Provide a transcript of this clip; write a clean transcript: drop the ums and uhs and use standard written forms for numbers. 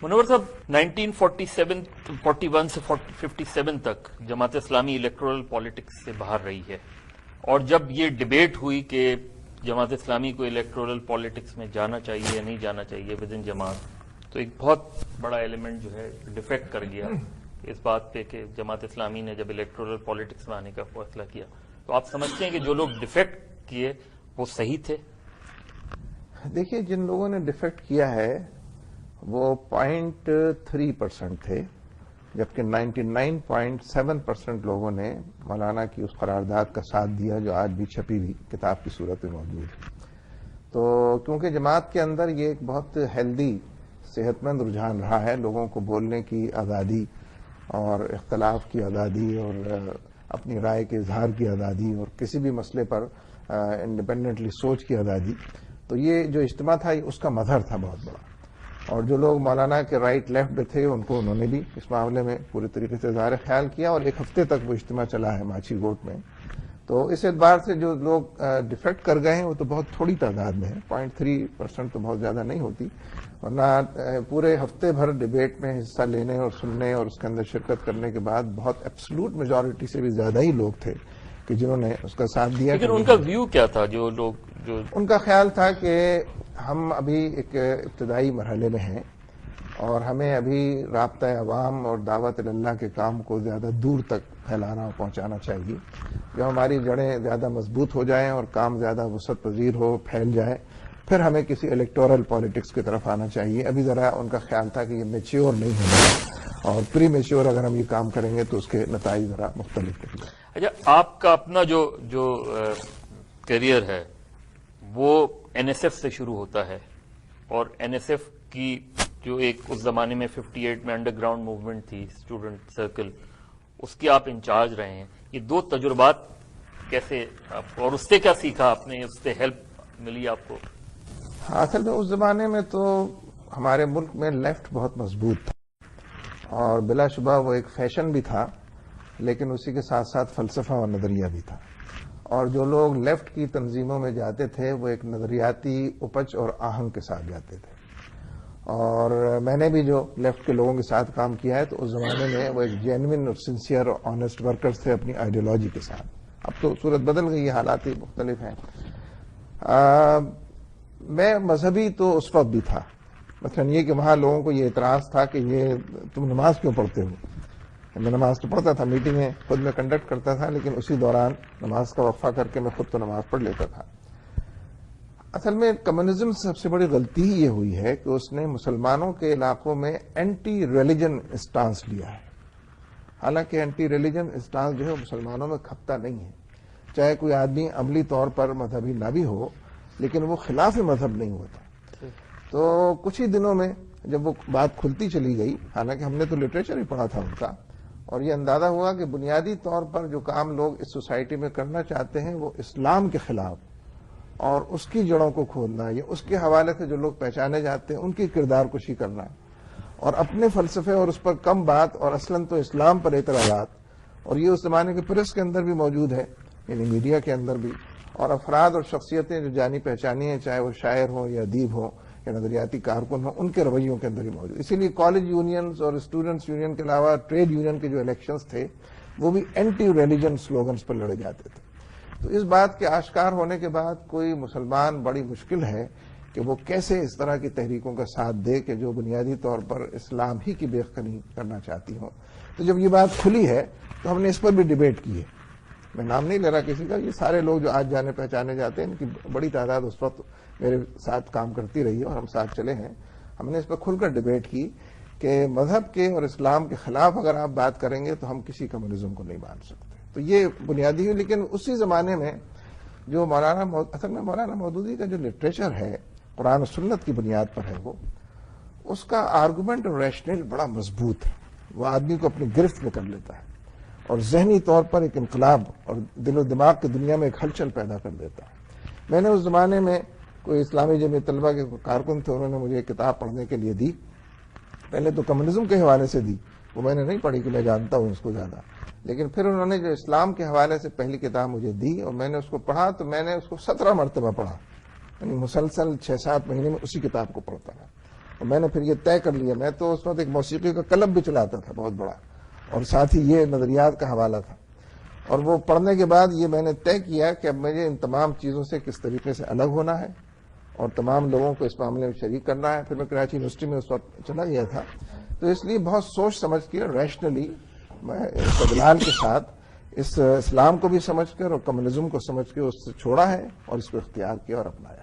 منور صاحب 1941 سے 57 تک جماعت اسلامی الیکٹورل پالیٹکس سے باہر رہی ہے، اور جب یہ ڈیبیٹ ہوئی کہ جماعت اسلامی کو الیکٹورل پالیٹکس میں جانا چاہیے یا نہیں جانا چاہیے ود ان جماعت، تو ایک بہت بڑا ایلیمنٹ جو ہے ڈیفیکٹ کر گیا اس بات پہ کہ جماعت اسلامی نے جب الیکٹورل پالیٹکس میں آنے کا فیصلہ کیا، تو آپ سمجھتے ہیں کہ جو لوگ ڈیفیکٹ کیے وہ صحیح تھے؟ دیکھیے، جن لوگوں نے ڈیفیکٹ کیا ہے وہ 0.3% تھے، جبکہ 99.7% لوگوں نے مولانا کی اس قرارداد کا ساتھ دیا جو آج بھی چھپی ہوئی کتاب کی صورت میں موجود ہے۔ تو کیونکہ جماعت کے اندر یہ ایک بہت ہیلدی صحت مند رجحان رہا ہے، لوگوں کو بولنے کی آزادی اور اختلاف کی آزادی اور اپنی رائے کے اظہار کی آزادی اور کسی بھی مسئلے پر انڈیپینڈنٹلی سوچ کی آزادی، تو یہ جو اجتماع تھا یہ اس کا مظہر تھا بہت بڑا۔ اور جو لوگ مولانا کے رائٹ لیفٹ پہ تھے انہوں نے بھی اس معاملے میں پورے طریقے سے اظہار خیال کیا، اور ایک ہفتے تک وہ اجتماع چلا ہے ماچھی گوٹ میں۔ تو اس اعتبار سے جو لوگ ڈیفیکٹ کر گئے ہیں وہ تو بہت تھوڑی تعداد میں ہے، 0.3% تو بہت زیادہ نہیں ہوتی، ورنہ پورے ہفتے بھر ڈیبیٹ میں حصہ لینے اور سننے اور اس کے اندر شرکت کرنے کے بعد بہت ایبسلوٹ میجورٹی سے بھی زیادہ ہی لوگ تھے کہ جنہوں نے اس کا ساتھ دیا۔ لیکن ان کا ویو کیا تھا؟ ان کا خیال تھا کہ ہم ابھی ایک ابتدائی مرحلے میں ہیں اور ہمیں ابھی رابطہ عوام اور دعوت اللہ کے کام کو زیادہ دور تک پھیلانا اور پہنچانا چاہیے۔ جب ہماری جڑیں زیادہ مضبوط ہو جائیں اور کام زیادہ وسعت پذیر ہو، پھیل جائے، پھر ہمیں کسی الیکٹورل پالیٹکس کی طرف آنا چاہیے۔ ابھی ذرا ان کا خیال تھا کہ یہ میچیور نہیں ہونا، اور پری میچیور اگر ہم یہ کام کریں گے تو اس کے نتائج ذرا مختلف ہوں گے۔ اچھا، آپ کا اپنا جو کیریئر ہے وہ این ایس ایف سے شروع ہوتا ہے، اور این ایس ایف کی جو ایک اس زمانے میں 58 میں انڈر گراؤنڈ موومنٹ تھی، اسٹوڈنٹ سرکل، اس کی آپ انچارج رہے ہیں۔ یہ دو تجربات کیسے آپ کو، اور اس سے کیا سیکھا آپ نے، اس سے ہیلپ ملی آپ کو؟ اصل میں اس زمانے میں تو ہمارے ملک میں لیفٹ بہت مضبوط تھا، اور بلا شبہ وہ ایک فیشن بھی تھا، لیکن اسی کے ساتھ ساتھ فلسفہ اور نظریہ بھی تھا۔ اور جو لوگ لیفٹ کی تنظیموں میں جاتے تھے وہ ایک نظریاتی اپج اور آہنگ کے ساتھ جاتے تھے، اور میں نے بھی جو لیفٹ کے لوگوں کے ساتھ کام کیا ہے تو اس زمانے میں وہ ایک جینوئن اور سنسیئر اور آنےسٹ ورکرز تھے اپنی آئیڈیالوجی کے ساتھ۔ اب تو صورت بدل گئی ہے، حالات ہی مختلف ہیں۔ میں مذہبی تو اس وقت بھی تھا، مثلا یہ کہ وہاں لوگوں کو یہ اعتراض تھا کہ یہ تم نماز کیوں پڑھتے ہو۔ میں نماز تو پڑھتا تھا، میٹنگیں خود میں کنڈکٹ کرتا تھا، لیکن اسی دوران نماز کا وقفہ کر کے میں خود تو نماز پڑھ لیتا تھا۔ اصل میں کمیونزم سے سب سے بڑی غلطی ہی یہ ہوئی ہے کہ اس نے مسلمانوں کے علاقوں میں اینٹی ریلیجن اسٹانس لیا ہے۔ حالانکہ اینٹی ریلیجن اسٹانس جو ہے مسلمانوں میں کھپتا نہیں ہے، چاہے کوئی آدمی عملی طور پر مذہبی نہ بھی ہو لیکن وہ خلاف مذہب نہیں ہوتا۔ تو کچھ ہی دنوں میں جب وہ بات کھلتی چلی گئی، حالانکہ ہم نے تو لٹریچر ہی پڑھا تھا ان کا، اور یہ اندازہ ہوا کہ بنیادی طور پر جو کام لوگ اس سوسائٹی میں کرنا چاہتے ہیں وہ اسلام کے خلاف اور اس کی جڑوں کو کھودنا، یا اس کے حوالے سے جو لوگ پہچانے جاتے ہیں ان کی کردار کشی کرنا، اور اپنے فلسفے اور اس پر کم بات، اور اصلاً تو اسلام پر اعتراضات، اور یہ اس زمانے کے پریس کے اندر بھی موجود ہے، یعنی میڈیا کے اندر بھی، اور افراد اور شخصیتیں جو جانی پہچانی ہیں، چاہے وہ شاعر ہوں یا ادیب ہوں یا نظریاتی کارکن ہوں، ان کے رویوں کے اندر ہی موجود۔ اسی لیے کالج یونینز اور اسٹوڈنٹس یونین کے علاوہ ٹریڈ یونین کے جو الیکشنز تھے وہ بھی اینٹی ریلیجن سلوگنز پر لڑے جاتے تھے۔ تو اس بات کے آشکار ہونے کے بعد کوئی مسلمان بڑی مشکل ہے کہ وہ کیسے اس طرح کی تحریکوں کا ساتھ دے کہ جو بنیادی طور پر اسلام ہی کی بےخبری کرنا چاہتی ہوں۔ تو جب یہ بات کھلی ہے تو ہم نے اس پر بھی ڈیبیٹ کی ہے۔ میں نام نہیں لے رہا کسی کا، یہ سارے لوگ جو آج جانے پہچانے جاتے ہیں ان کی بڑی تعداد اس وقت میرے ساتھ کام کرتی رہی ہے اور ہم ساتھ چلے ہیں۔ ہم نے اس پر کھل کر ڈیبیٹ کی کہ مذہب کے اور اسلام کے خلاف اگر آپ بات کریں گے تو ہم کسی کمیونزم کو نہیں مان سکتے۔ تو یہ بنیادی ہے، لیکن اسی زمانے میں جو اصل میں مولانا مودودی کا جو لٹریچر ہے قرآن و سنت کی بنیاد پر ہے، وہ اس کا آرگومنٹ اور ریشنل بڑا مضبوط ہے، وہ آدمی کو اپنی گرفت میں کر لیتا ہے اور ذہنی طور پر ایک انقلاب اور دل و دماغ کی دنیا میں ایک ہلچل پیدا کر دیتا ہے۔ میں نے اس زمانے میں کوئی اسلامی جمعیت طلبہ کے کارکن تھے، انہوں نے مجھے ایک کتاب پڑھنے کے لیے دی، پہلے تو کمیونزم کے حوالے سے دی، وہ میں نے نہیں پڑھی کہ میں جانتا ہوں اس کو زیادہ، لیکن پھر انہوں نے جو اسلام کے حوالے سے پہلی کتاب مجھے دی اور میں نے اس کو پڑھا، تو میں نے اس کو 17 مرتبہ پڑھا، یعنی مسلسل 6-7 مہینے میں اسی کتاب کو پڑھتا رہا، اور میں نے پھر یہ طے کر لیا. میں تو اس وقت ایک موسیقی کا کلب بھی چلاتا تھا بہت بڑا, اور ساتھ ہی یہ نظریات کا حوالہ تھا. اور وہ پڑھنے کے بعد یہ میں نے طے کیا کہ اب مجھے ان تمام چیزوں سے کس طریقے سے الگ ہونا ہے اور تمام لوگوں کو اس معاملے میں شریک کرنا ہے. پھر میں کراچی یونیورسٹی میں اس وقت چلا گیا تھا, تو اس لیے بہت سوچ سمجھ کے ریشنلی میں استدلال کے ساتھ اس اسلام کو بھی سمجھ کر اور کمیونزم کو سمجھ کے اس سے چھوڑا ہے اور اس کو اختیار کیا اور اپنایا.